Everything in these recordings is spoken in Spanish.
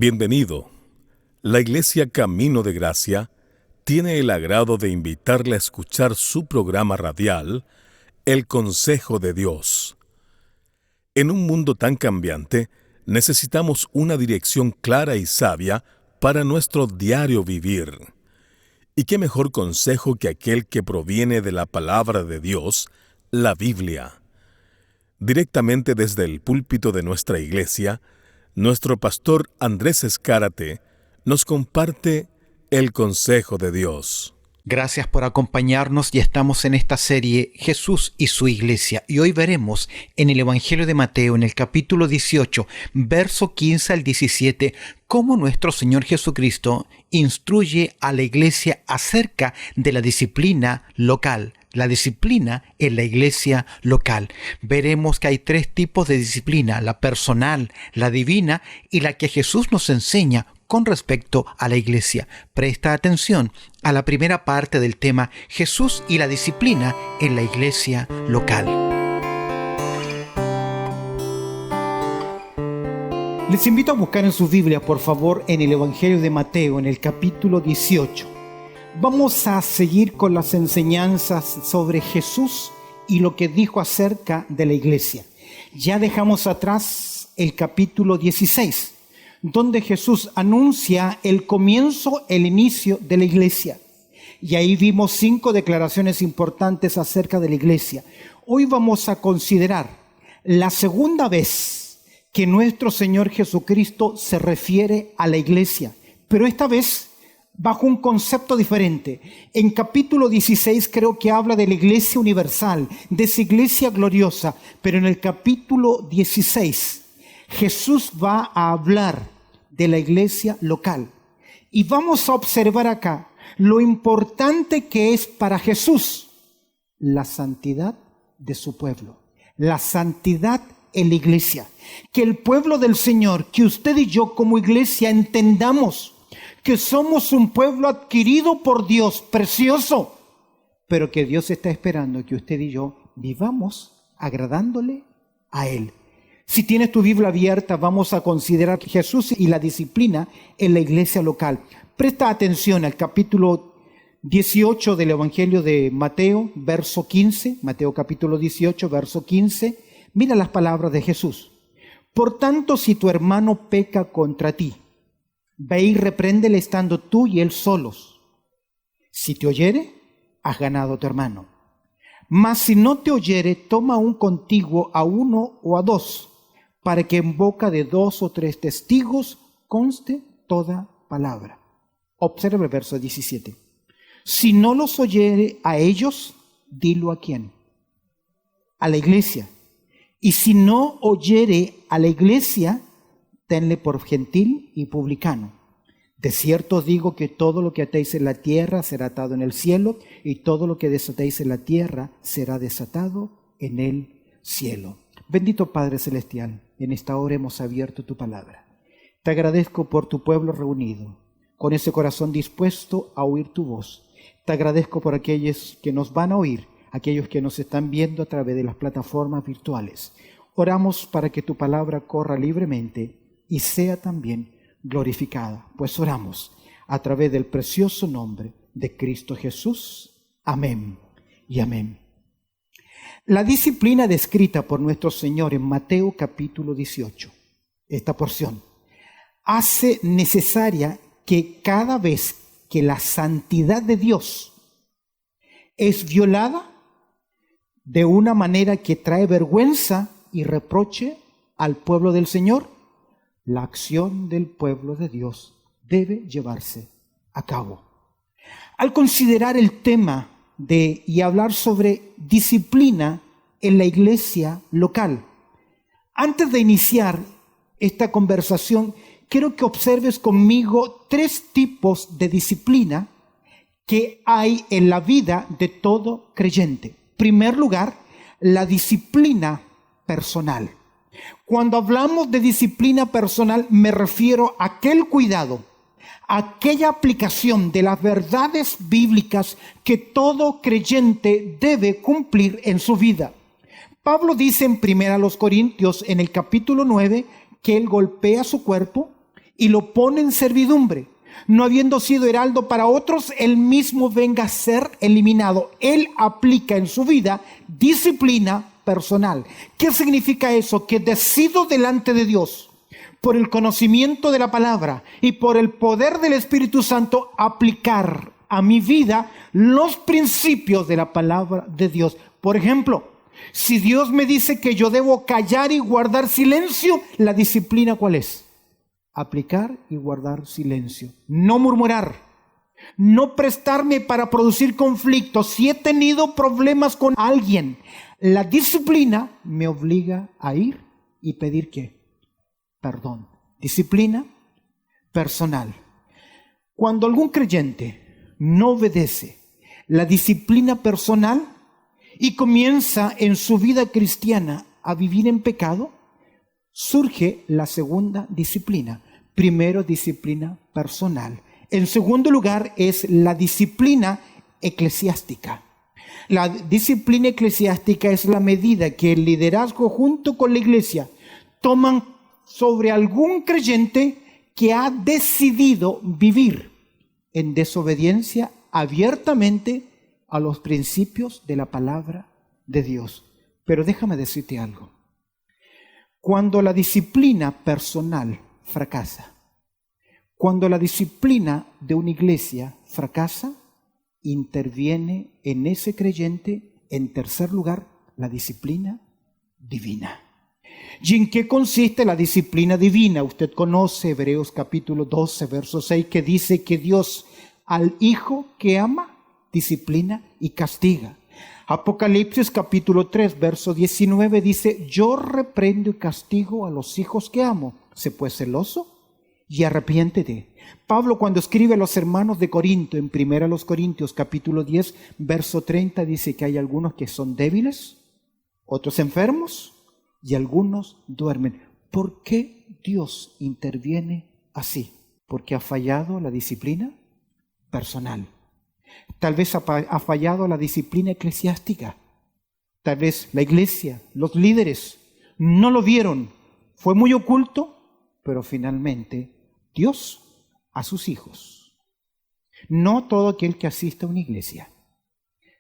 Bienvenido. La Iglesia Camino de Gracia tiene el agrado de invitarle a escuchar su programa radial, El Consejo de Dios. En un mundo tan cambiante, necesitamos una dirección clara y sabia para nuestro diario vivir. ¿Y qué mejor consejo que aquel que proviene de la palabra de Dios, la Biblia? Directamente desde el púlpito de nuestra iglesia, nuestro pastor Andrés Escárate nos comparte el consejo de Dios. Gracias por acompañarnos y estamos en esta serie Jesús y su Iglesia. Y hoy veremos en el Evangelio de Mateo, en el capítulo 18, verso 15 al 17, cómo nuestro Señor Jesucristo instruye a la Iglesia acerca de la disciplina local. La disciplina en la iglesia local. Veremos que hay tres tipos de disciplina: la personal, la divina y la que Jesús nos enseña con respecto a la iglesia. Presta atención a la primera parte del tema Jesús y la disciplina en la iglesia local. Les invito a buscar en sus Biblias, por favor, en el Evangelio de Mateo, en el capítulo 18. Vamos a seguir con las enseñanzas sobre Jesús y lo que dijo acerca de la iglesia. Ya dejamos atrás el capítulo 16, donde Jesús anuncia el comienzo, el inicio de la iglesia. Y ahí vimos 5 declaraciones importantes acerca de la iglesia. Hoy vamos a considerar la segunda vez que nuestro Señor Jesucristo se refiere a la iglesia, pero esta vez bajo un concepto diferente. En capítulo 16 creo que habla de la iglesia universal, de esa iglesia gloriosa, pero en el capítulo 16 Jesús va a hablar de la iglesia local. Y vamos a observar acá lo importante que es para Jesús la santidad de su pueblo, la santidad en la iglesia. Que el pueblo del Señor, que usted y yo como iglesia entendamos que somos un pueblo adquirido por Dios, precioso, pero que Dios está esperando que usted y yo vivamos agradándole a Él. Si tienes tu Biblia abierta, vamos a considerar Jesús y la disciplina en la iglesia local. Presta atención al capítulo 18 del Evangelio de Mateo, verso 15. Mateo capítulo 18, verso 15. Mira las palabras de Jesús. Por tanto, si tu hermano peca contra ti, ve y repréndele estando tú y él solos. Si te oyere, has ganado a tu hermano. Mas si no te oyere, toma aún contigo a 1 o a 2, para que en boca de 2 o 3 testigos conste toda palabra. Observa el verso 17. Si no los oyere a ellos, dilo a quién. A la iglesia. Y si no oyere a la iglesia, tenle por gentil y publicano. De cierto os digo que todo lo que atéis en la tierra será atado en el cielo, y todo lo que desatéis en la tierra será desatado en el cielo. Bendito Padre Celestial, en esta hora hemos abierto tu palabra. Te agradezco por tu pueblo reunido, con ese corazón dispuesto a oír tu voz. Te agradezco por aquellos que nos van a oír, aquellos que nos están viendo a través de las plataformas virtuales. Oramos para que tu palabra corra libremente y sea también glorificada, pues oramos a través del precioso nombre de Cristo Jesús. Amén y amén. La disciplina descrita por nuestro Señor en Mateo capítulo 18, esta porción, hace necesaria que cada vez que la santidad de Dios es violada de una manera que trae vergüenza y reproche al pueblo del Señor, la acción del pueblo de Dios debe llevarse a cabo. Al considerar el tema y hablar sobre disciplina en la iglesia local, antes de iniciar esta conversación, quiero que observes conmigo 3 tipos de disciplina que hay en la vida de todo creyente. En primer lugar, la disciplina personal. Cuando hablamos de disciplina personal, me refiero a aquel cuidado, a aquella aplicación de las verdades bíblicas que todo creyente debe cumplir en su vida. Pablo dice en 1 Corintios, en el capítulo 9, que él golpea su cuerpo y lo pone en servidumbre, no habiendo sido heraldo para otros, él mismo venga a ser eliminado. Él aplica en su vida disciplina personal. ¿Qué significa eso? Que decido delante de Dios, por el conocimiento de la palabra y por el poder del Espíritu Santo, aplicar a mi vida los principios de la palabra de Dios. Por ejemplo, si Dios me dice que yo debo callar y guardar silencio, ¿la disciplina cuál es? Aplicar y guardar silencio. No murmurar. No prestarme para producir conflictos. Si he tenido problemas con alguien, la disciplina me obliga a ir y pedir ¿qué? Perdón. Disciplina personal. Cuando algún creyente no obedece la disciplina personal y comienza en su vida cristiana a vivir en pecado, surge la segunda disciplina. Primero, disciplina personal. En segundo lugar, es la disciplina eclesiástica. La disciplina eclesiástica es la medida que el liderazgo junto con la iglesia toman sobre algún creyente que ha decidido vivir en desobediencia abiertamente a los principios de la palabra de Dios. Pero déjame decirte algo. Cuando la disciplina personal fracasa, cuando la disciplina de una iglesia fracasa, interviene en ese creyente, en tercer lugar, la disciplina divina. ¿Y en qué consiste la disciplina divina? Usted conoce Hebreos capítulo 12, verso 6, que dice que Dios al hijo que ama, disciplina y castiga. Apocalipsis capítulo 3, verso 19 dice, yo reprendo y castigo a los hijos que amo. Sé pues celoso y arrepiéntete. Pablo, cuando escribe a los hermanos de Corinto, en 1 Corintios capítulo 10, verso 30, dice que hay algunos que son débiles, otros enfermos y algunos duermen. ¿Por qué Dios interviene así? Porque ha fallado la disciplina personal. Tal vez ha fallado la disciplina eclesiástica. Tal vez la iglesia, los líderes no lo vieron. Fue muy oculto, pero finalmente Dios a sus hijos. No todo aquel que asista a una iglesia,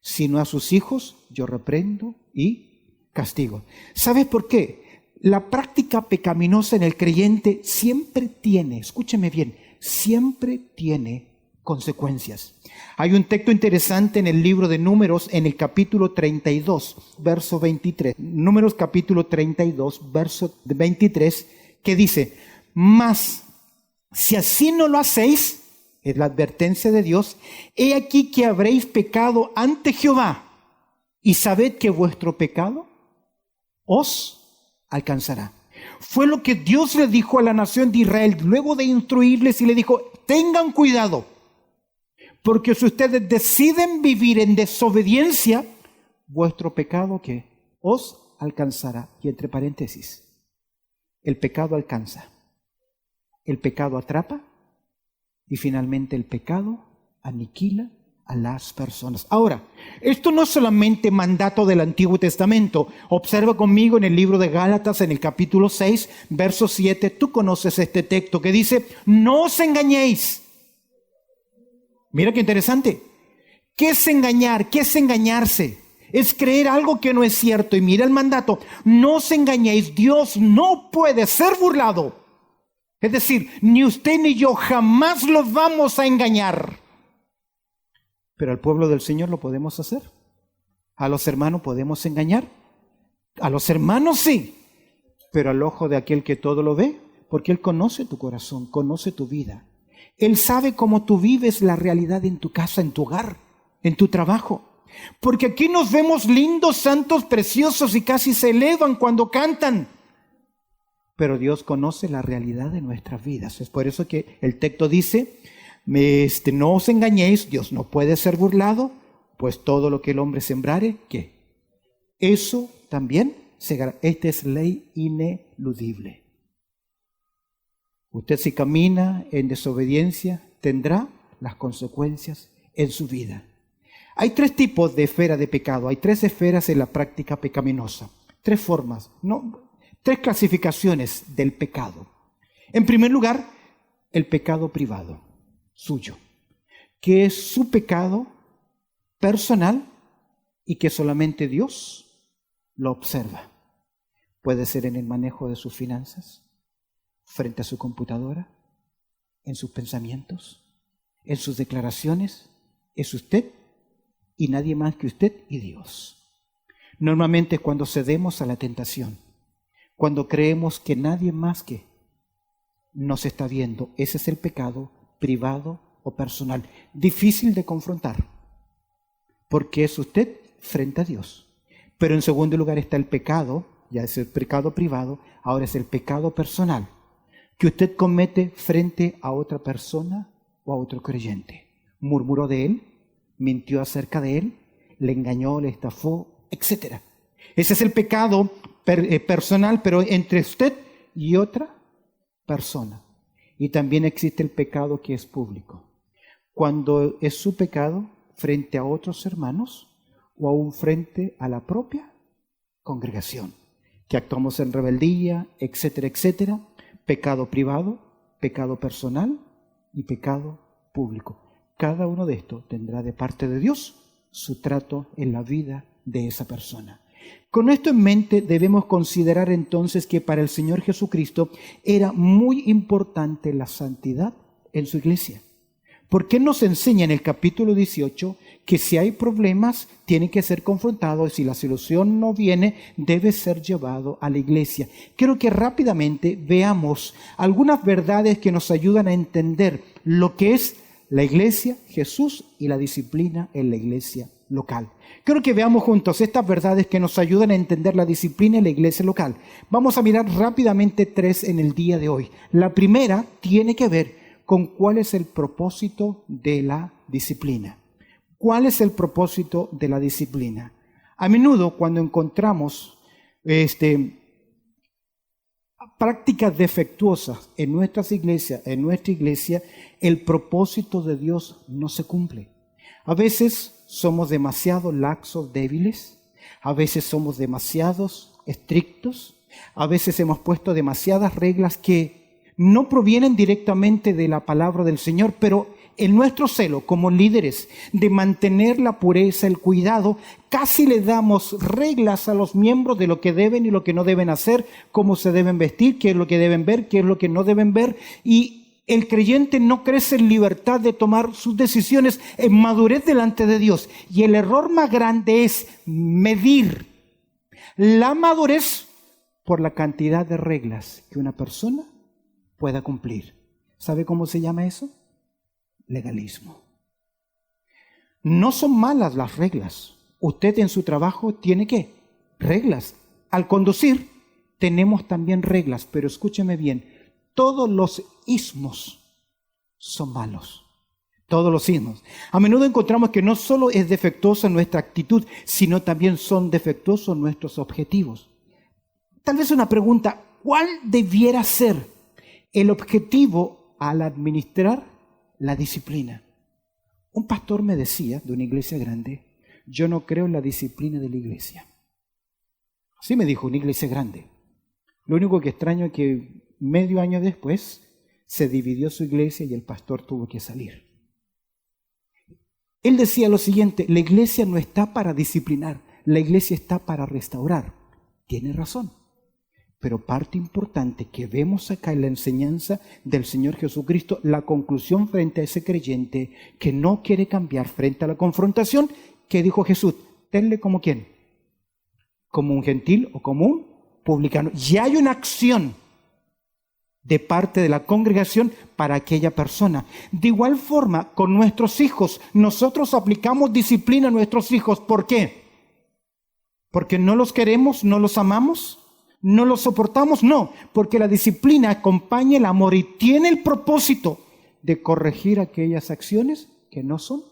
sino a sus hijos yo reprendo y castigo. ¿Sabes por qué? La práctica pecaminosa en el creyente siempre tiene, escúcheme bien, siempre tiene consecuencias. Hay un texto interesante en el libro de Números, en el capítulo 32, verso 23. Números capítulo 32, verso 23, que dice, mas si así no lo hacéis, es la advertencia de Dios, he aquí que habréis pecado ante Jehová, y sabed que vuestro pecado os alcanzará. Fue lo que Dios le dijo a la nación de Israel, luego de instruirles, y le dijo, tengan cuidado, porque si ustedes deciden vivir en desobediencia, vuestro pecado ¿qué? Os alcanzará. Y entre paréntesis, el pecado alcanza, el pecado atrapa y finalmente el pecado aniquila a las personas. Ahora, esto no es solamente mandato del Antiguo Testamento. Observa conmigo en el libro de Gálatas, en el capítulo 6, verso 7. Tú conoces este texto que dice, no os engañéis. Mira qué interesante. ¿Qué es engañar? ¿Qué es engañarse? Es creer algo que no es cierto. Y mira el mandato, no os engañéis, Dios no puede ser burlado. Es decir, ni usted ni yo jamás los vamos a engañar. Pero al pueblo del Señor lo podemos hacer. A los hermanos podemos engañar. A los hermanos sí, pero al ojo de aquel que todo lo ve, porque Él conoce tu corazón, conoce tu vida. Él sabe cómo tú vives la realidad en tu casa, en tu hogar, en tu trabajo. Porque aquí nos vemos lindos, santos, preciosos y casi se elevan cuando cantan. Pero Dios conoce la realidad de nuestras vidas. Es por eso que el texto dice, no os engañéis, Dios no puede ser burlado, pues todo lo que el hombre sembrare, ¿qué? Eso también segará. Esta es ley ineludible. Usted si camina en desobediencia, tendrá las consecuencias en su vida. Hay tres tipos de esfera de pecado, hay tres esferas en la práctica pecaminosa. Tres formas, tres clasificaciones del pecado. En primer lugar, el pecado privado suyo, que es su pecado personal y que solamente Dios lo observa. Puede ser en el manejo de sus finanzas, frente a su computadora, en sus pensamientos, en sus declaraciones. Es usted y nadie más que usted y Dios. Normalmente es cuando cedemos a la tentación, cuando creemos que nadie más que nos está viendo. Ese es el pecado privado o personal, difícil de confrontar, porque es usted frente a Dios. Pero en segundo lugar está el pecado, ya es el pecado privado, ahora es el pecado personal, que usted comete frente a otra persona o a otro creyente. Murmuró de él, mintió acerca de él, le engañó, le estafó, etc. Ese es el pecado personal, pero entre usted y otra persona. Y también existe el pecado que es público, cuando es su pecado frente a otros hermanos o aún frente a la propia congregación, que actuamos en rebeldía, etcétera, etcétera. Pecado privado, pecado personal y pecado público. Cada uno de estos tendrá de parte de Dios su trato en la vida de esa persona. Con esto en mente debemos considerar entonces que para el Señor Jesucristo era muy importante la santidad en su iglesia. Porque nos enseña en el capítulo 18 que si hay problemas tienen que ser confrontados y si la solución no viene debe ser llevado a la iglesia. Quiero que rápidamente veamos algunas verdades que nos ayudan a entender lo que es la iglesia, Jesús y la disciplina en la iglesia local. Quiero que veamos juntos estas verdades que nos ayudan a entender la disciplina en la iglesia local. Vamos a mirar rápidamente 3 en el día de hoy. La primera tiene que ver con cuál es el propósito de la disciplina. ¿Cuál es el propósito de la disciplina? A menudo cuando encontramos prácticas defectuosas en nuestra iglesia, el propósito de Dios no se cumple. A veces somos demasiado laxos, débiles. A veces somos demasiados estrictos. A veces hemos puesto demasiadas reglas que no provienen directamente de la palabra del Señor, pero en nuestro celo como líderes de mantener la pureza, el cuidado, casi le damos reglas a los miembros de lo que deben y lo que no deben hacer, cómo se deben vestir, qué es lo que deben ver, qué es lo que no deben ver, y el creyente no crece en libertad de tomar sus decisiones en madurez delante de Dios. Y el error más grande es medir la madurez por la cantidad de reglas que una persona pueda cumplir. ¿Sabe cómo se llama eso? Legalismo. No son malas las reglas. Usted en su trabajo tiene ¿qué? Reglas. Al conducir tenemos también reglas, pero escúcheme bien, todos los ismos son malos. Todos los ismos. A menudo encontramos que no solo es defectuosa nuestra actitud, sino también son defectuosos nuestros objetivos. Tal vez una pregunta, ¿cuál debiera ser el objetivo al administrar la disciplina? Un pastor me decía, de una iglesia grande, yo no creo en la disciplina de la iglesia. Así me dijo, una iglesia grande. Lo único que extraño es que medio año después se dividió su iglesia y el pastor tuvo que salir. Él decía lo siguiente, la iglesia no está para disciplinar, la iglesia está para restaurar. Tiene razón. Pero parte importante que vemos acá en la enseñanza del Señor Jesucristo, la conclusión frente a ese creyente que no quiere cambiar frente a la confrontación, que dijo Jesús, tenle como ¿quién? Como un gentil o como un publicano. Y hay una acción de parte de la congregación para aquella persona. De igual forma, con nuestros hijos, nosotros aplicamos disciplina a nuestros hijos. ¿Por qué? ¿Porque no los queremos, no los amamos? ¿No lo soportamos? No, porque la disciplina acompaña el amor y tiene el propósito de corregir aquellas acciones que no son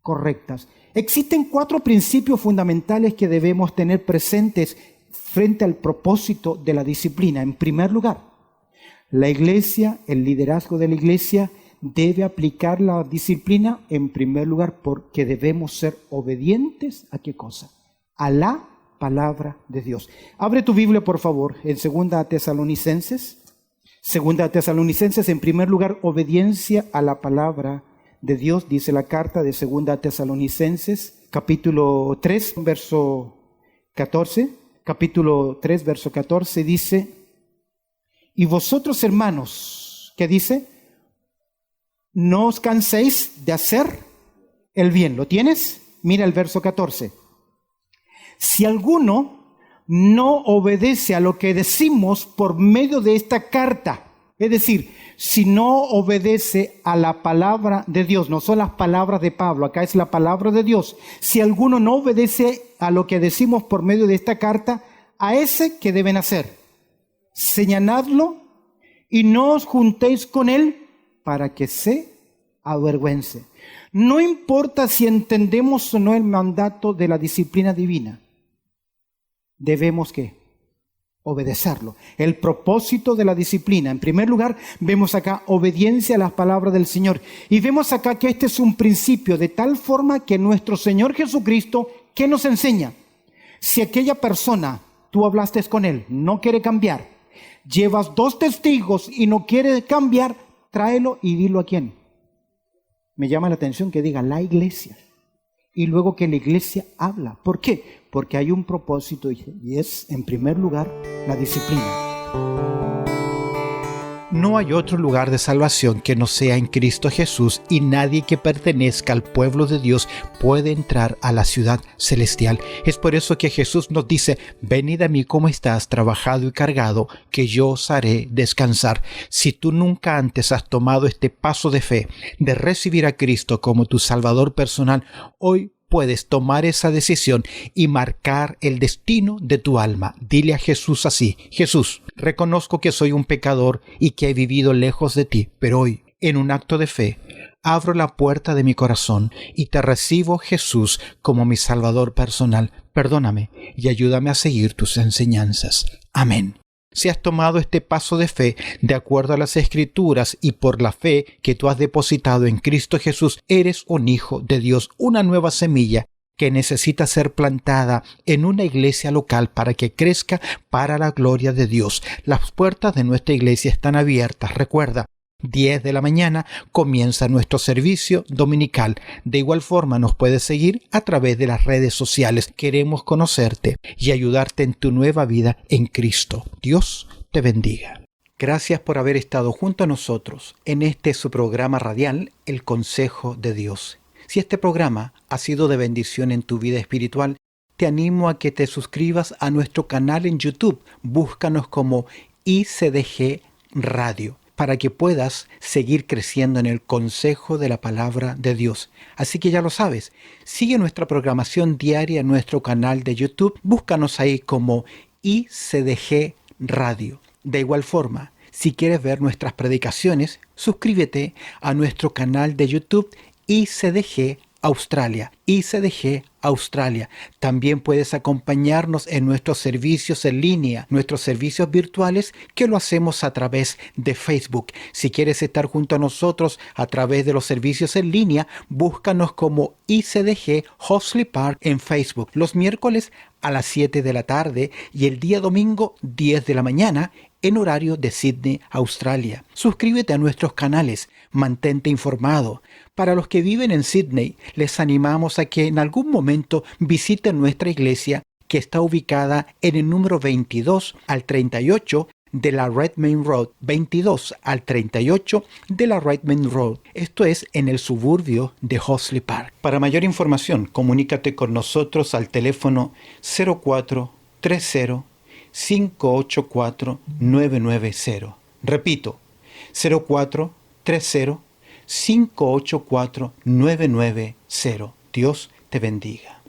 correctas. Existen 4 principios fundamentales que debemos tener presentes frente al propósito de la disciplina. En primer lugar, la iglesia, el liderazgo de la iglesia debe aplicar la disciplina en primer lugar porque debemos ser obedientes ¿a qué cosa? A la palabra de Dios. Abre tu Biblia, por favor, en 2 Tesalonicenses. Segunda Tesalonicenses, en primer lugar, obediencia a la palabra de Dios, dice la carta de Segunda Tesalonicenses, capítulo 3, verso 14. Capítulo 3, verso 14 dice: y vosotros, hermanos, ¿qué dice? No os canséis de hacer el bien. ¿Lo tienes? Mira el verso 14. Si alguno no obedece a lo que decimos por medio de esta carta, es decir, si no obedece a la palabra de Dios, no son las palabras de Pablo, acá es la palabra de Dios. Si alguno no obedece a lo que decimos por medio de esta carta, a ese que deben hacer, señaladlo y no os juntéis con él para que se avergüence. No importa si entendemos o no el mandato de la disciplina divina, debemos ¿qué? Obedecerlo. El propósito de la disciplina. En primer lugar, vemos acá obediencia a las palabras del Señor. Y vemos acá que este es un principio de tal forma que nuestro Señor Jesucristo, ¿qué nos enseña? Si aquella persona, tú hablaste con él, no quiere cambiar, llevas 2 testigos y no quiere cambiar, tráelo y dilo a quién. Me llama la atención que diga la iglesia. Y luego que la iglesia habla. ¿Por qué? Porque hay un propósito y es, en primer lugar, la disciplina. No hay otro lugar de salvación que no sea en Cristo Jesús, y nadie que pertenezca al pueblo de Dios puede entrar a la ciudad celestial. Es por eso que Jesús nos dice: venid a mí como estás, trabajado y cargado, que yo os haré descansar. Si tú nunca antes has tomado este paso de fe, de recibir a Cristo como tu Salvador personal, hoy puedes tomar esa decisión y marcar el destino de tu alma. Dile a Jesús así: Jesús, reconozco que soy un pecador y que he vivido lejos de ti, pero hoy, en un acto de fe, abro la puerta de mi corazón y te recibo, Jesús, como mi Salvador personal. Perdóname y ayúdame a seguir tus enseñanzas. Amén. Si has tomado este paso de fe de acuerdo a las Escrituras y por la fe que tú has depositado en Cristo Jesús, eres un hijo de Dios, una nueva semilla que necesita ser plantada en una iglesia local para que crezca para la gloria de Dios. Las puertas de nuestra iglesia están abiertas. Recuerda, 10 de la mañana comienza nuestro servicio dominical. De igual forma nos puedes seguir a través de las redes sociales. Queremos conocerte y ayudarte en tu nueva vida en Cristo. Dios te bendiga. Gracias por haber estado junto a nosotros en su programa radial, El Consejo de Dios. Si este programa ha sido de bendición en tu vida espiritual, te animo a que te suscribas a nuestro canal en YouTube. Búscanos como ICDG Radio, para que puedas seguir creciendo en el consejo de la palabra de Dios. Así que ya lo sabes, sigue nuestra programación diaria en nuestro canal de YouTube. Búscanos ahí como ICDG Radio. De igual forma, si quieres ver nuestras predicaciones, suscríbete a nuestro canal de YouTube ICDG Australia. ICDG Australia. También puedes acompañarnos en nuestros servicios en línea, nuestros servicios virtuales, que lo hacemos a través de Facebook. Si quieres estar junto a nosotros a través de los servicios en línea, búscanos como ICDG Hoxley Park en Facebook. Los miércoles a las 7 de la tarde y el día domingo 10 de la mañana en horario de Sydney, Australia. Suscríbete a nuestros canales, mantente informado. Para los que viven en Sydney, les animamos a que en algún momento visiten nuestra iglesia, que está ubicada en el número 22 al 38 de la Redmayne Road. 22 al 38 de la Redmayne Road. Esto es en el suburbio de Hoxley Park. Para mayor información, comunícate con nosotros al teléfono 0430 584 990. Repito, 0430 584 990. Dios te bendiga.